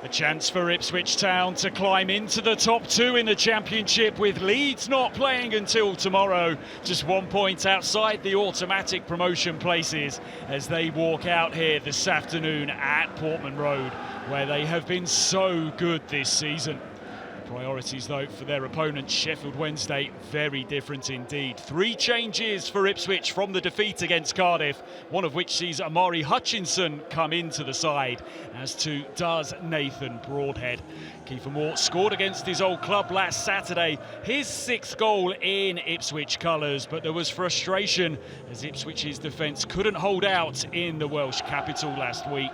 A chance for Ipswich Town to climb into the top two in the Championship, with Leeds not playing until tomorrow, just 1 point outside the automatic promotion places as they walk out here this afternoon at Portman Road, where they have been so good this season. Priorities, though, for their opponent, Sheffield Wednesday, very different indeed. 3 changes for Ipswich from the defeat against Cardiff, one of which sees Amari Hutchinson come into the side, as too does Nathan Broadhead. Kiefer Moore scored against his old club last Saturday, his 6th goal in Ipswich colours, but there was frustration as Ipswich's defence couldn't hold out in the Welsh capital last week.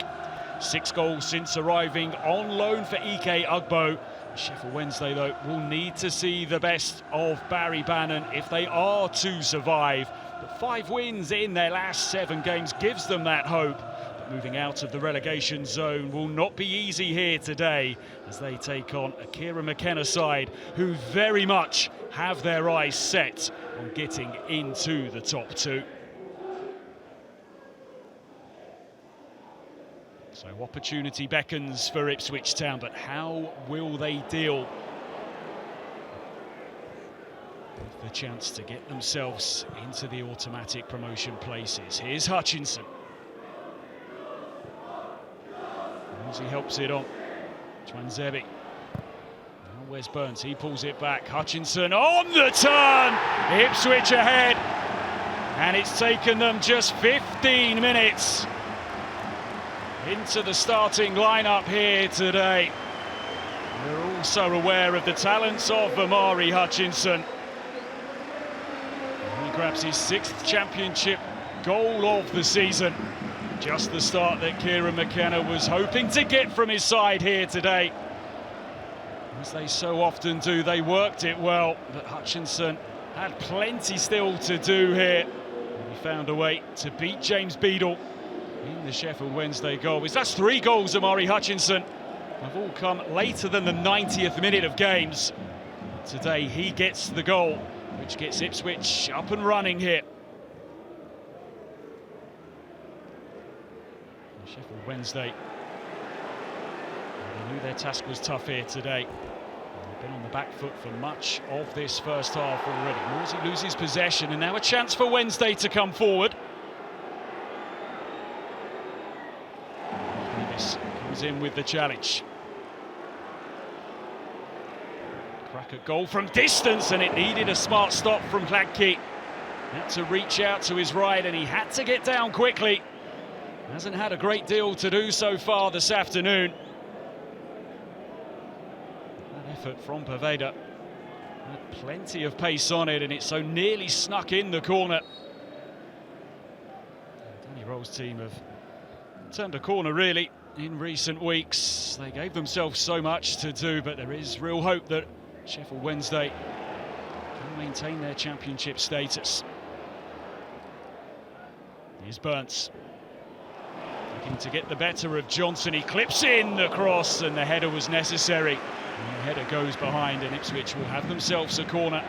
6 goals since arriving on loan for Ike Ugbo. Sheffield Wednesday, though, will need to see the best of Barry Bannon if they are to survive. But 5 wins in their last 7 games gives them that hope. But moving out of the relegation zone will not be easy here today as they take on a Kieran McKenna side who very much have their eyes set on getting into the top 2. So opportunity beckons for Ipswich Town, but how will they deal with the chance to get themselves into the automatic promotion places? Here's Hutchinson. As he helps it on, Twanzebe. Now where's Burns? He pulls it back. Hutchinson on the turn! Ipswich ahead. And it's taken them just 15 minutes into the starting lineup here today. We're also aware of the talents of Amari Hutchinson. He grabs his 6th Championship goal of the season. Just the start that Kieran McKenna was hoping to get from his side here today. As they so often do, they worked it well, but Hutchinson had plenty still to do here. And he found a way to beat James Beadle in the Sheffield Wednesday goal. That's 3 goals, Amari Hutchinson. Have all come later than the 90th minute of games. Today he gets the goal, which gets Ipswich up and running here. Sheffield Wednesday, they knew their task was tough here today. They've been on the back foot for much of this first half already. Morsey loses possession, and now a chance for Wednesday to come forward. Comes in with the challenge. Cracker goal from distance, and it needed a smart stop from Hladky. Had to reach out to his right, and he had to get down quickly. Hasn't had a great deal to do so far this afternoon. That effort from Poveda had plenty of pace on it, and it so nearly snuck in the corner. Danny Roll's team have turned a corner, really, in recent weeks. They gave themselves so much to do, but there is real hope that Sheffield Wednesday can maintain their Championship status. Here's Burns, looking to get the better of Johnson. He clips in the cross, and the header was necessary. And the header goes behind, and Ipswich will have themselves a corner.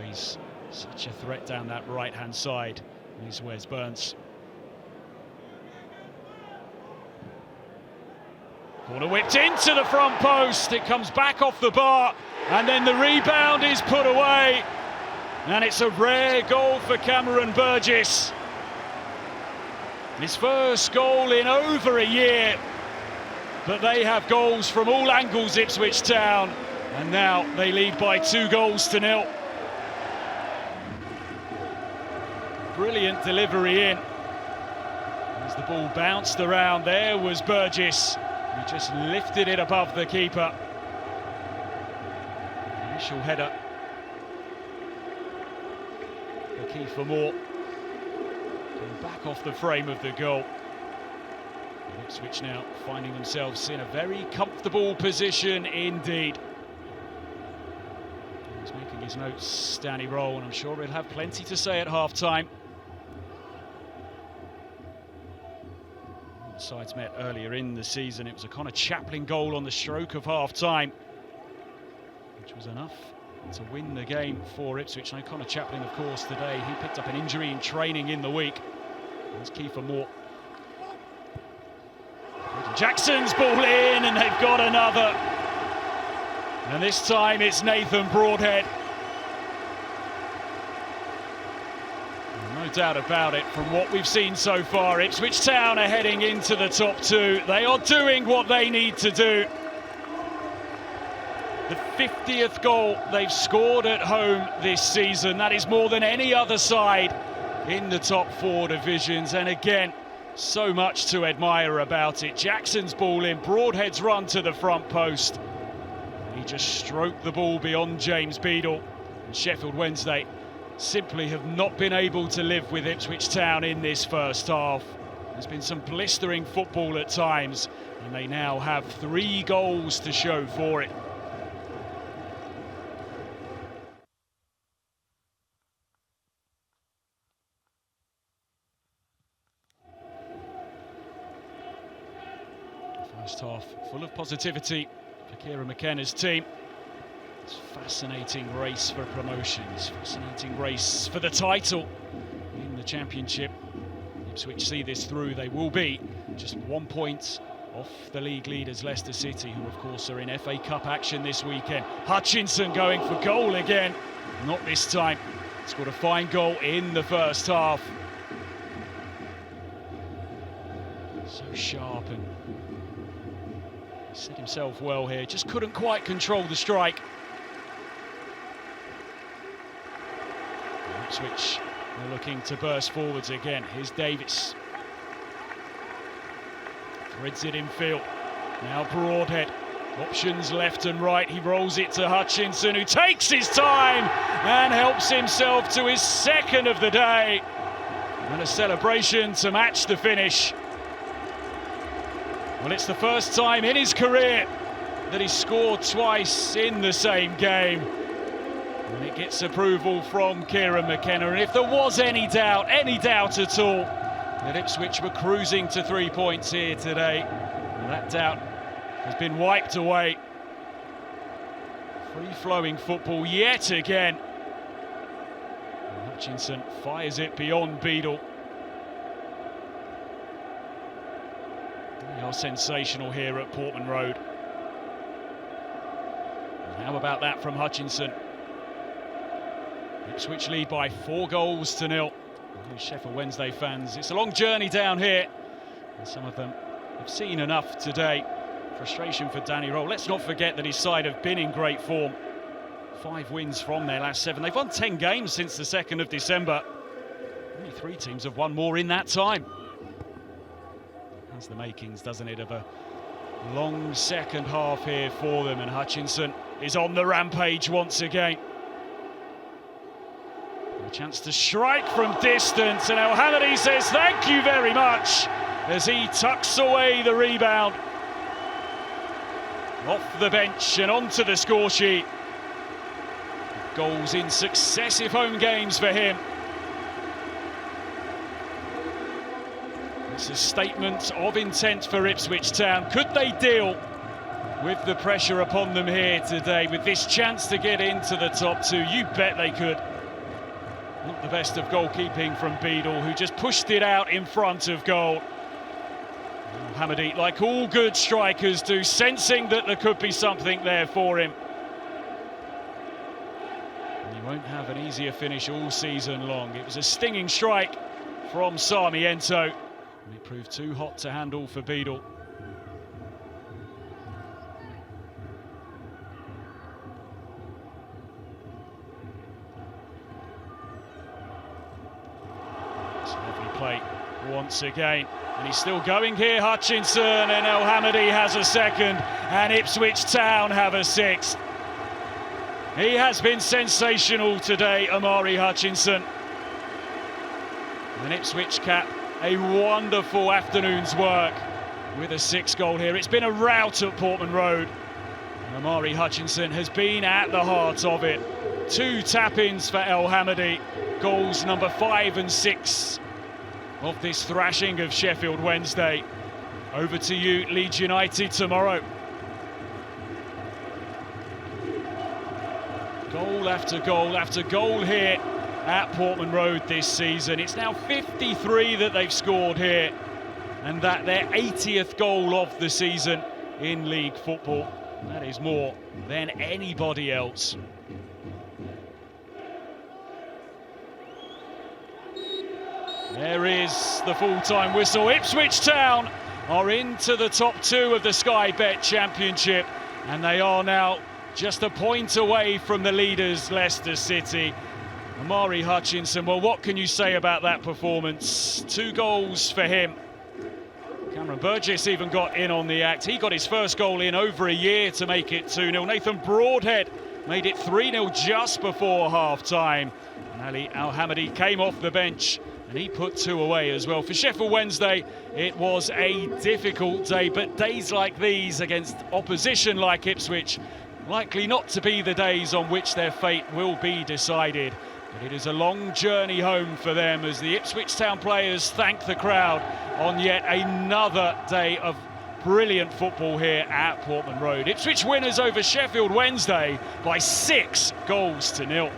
Always such a threat down that right-hand side. Here's Wes Burns. Corner whipped into the front post. It comes back off the bar, and then the rebound is put away. And it's a rare goal for Cameron Burgess. His first goal in over a year. But they have goals from all angles, Ipswich Town. And now they lead by 2-0. Brilliant delivery in. As the ball bounced around, there was Burgess. He just lifted it above the keeper. Initial header. Kiefer Moore going back off the frame of the goal. And Ipswich now finding themselves in a very comfortable position indeed. He's making his notes, Danny Roll, and I'm sure he'll have plenty to say at half-time. The sides met earlier in the season. It was a Connor Chaplin goal on the stroke of half-time, which was enough to win the game for Ipswich. Now, Connor Chaplin, of course, today he picked up an injury in training in the week. There's Kiefer Moore. Jackson's ball in, and they've got another. And this time it's Nathan Broadhead. No doubt about it, from what we've seen so far, Ipswich Town are heading into the top two. They are doing what they need to do. The 50th goal they've scored at home this season. That is more than any other side in the top four divisions. And again, so much to admire about it. Jackson's ball in, Broadhead's run to the front post. He just stroked the ball beyond James Beadle. And Sheffield Wednesday simply have not been able to live with Ipswich Town in this first half. There's been some blistering football at times, and they now have 3 goals to show for it. First half full of positivity for Kieran McKenna's team. It's a fascinating race for promotions, fascinating race for the title in the Championship. Ipswich see this through. They will be just 1 point off the league leaders Leicester City, who of course are in FA Cup action this weekend. Hutchinson going for goal again. Not this time. Scored a fine goal in the first half. So sharp, and he set himself well here. Just couldn't quite control the strike. Ipswich are looking to burst forwards again. Here's Davis. Threads it in field. Now Broadhead. Options left and right. He rolls it to Hutchinson, who takes his time and helps himself to his second of the day. And a celebration to match the finish. Well, it's the first time in his career that he's scored twice in the same game. And it gets approval from Kieran McKenna. And if there was any doubt at all, that Ipswich were cruising to 3 points here today, well, that doubt has been wiped away. Free-flowing football yet again. And Hutchinson fires it beyond Beadle. They are sensational here at Portman Road. And how about that from Hutchinson? Ipswich lead by 4 goals to 0. Sheffield Wednesday fans, it's a long journey down here, and some of them have seen enough today. Frustration for Danny Roll. Let's not forget that his side have been in great form. 5 wins from their last 7. They've won 10 games since the 2nd of December. Only 3 teams have won more in that time. Has the makings, doesn't it, of a long second half here for them, and Hutchinson is on the rampage once again. A chance to strike from distance, and El Hamady says thank you very much as he tucks away the rebound. Off the bench and onto the score sheet. Goals in successive home games for him. It's a statement of intent for Ipswich Town. Could they deal with the pressure upon them here today with this chance to get into the top 2? You bet they could. Not the best of goalkeeping from Beadle, who just pushed it out in front of goal. Hamady, like all good strikers do, sensing that there could be something there for him. And he won't have an easier finish all season long. It was a stinging strike from Sarmiento, and it proved too hot to handle for Beadle. Play once again, and he's still going here, Hutchinson, and El Hamady has a second, and Ipswich Town have a 6th. He has been sensational today, Omari Hutchinson. And Ipswich cap a wonderful afternoon's work with a 6th goal here. It's been a rout at Portman Road, and Omari Hutchinson has been at the heart of it. 2 tap-ins for El Hamady, goals number 5 and 6 of this thrashing of Sheffield Wednesday. Over to you, Leeds United, tomorrow. Goal after goal after goal here at Portman Road this season. It's now 53 that they've scored here, and that their 80th goal of the season in league football. That is more than anybody else. There is the full-time whistle. Ipswich Town are into the top 2 of the Sky Bet Championship, and they are now just a point away from the leaders, Leicester City. Amari Hutchinson, well, what can you say about that performance? 2 goals for him. Cameron Burgess even got in on the act. He got his first goal in over a year to make it 2-0. Nathan Broadhead made it 3-0 just before half-time. And Ali Al-Hamadi came off the bench and he put 2 away as well. For Sheffield Wednesday, it was a difficult day, but days like these against opposition like Ipswich, likely not to be the days on which their fate will be decided. But it is a long journey home for them as the Ipswich Town players thank the crowd on yet another day of brilliant football here at Portman Road. Ipswich winners over Sheffield Wednesday by 6 goals to 0.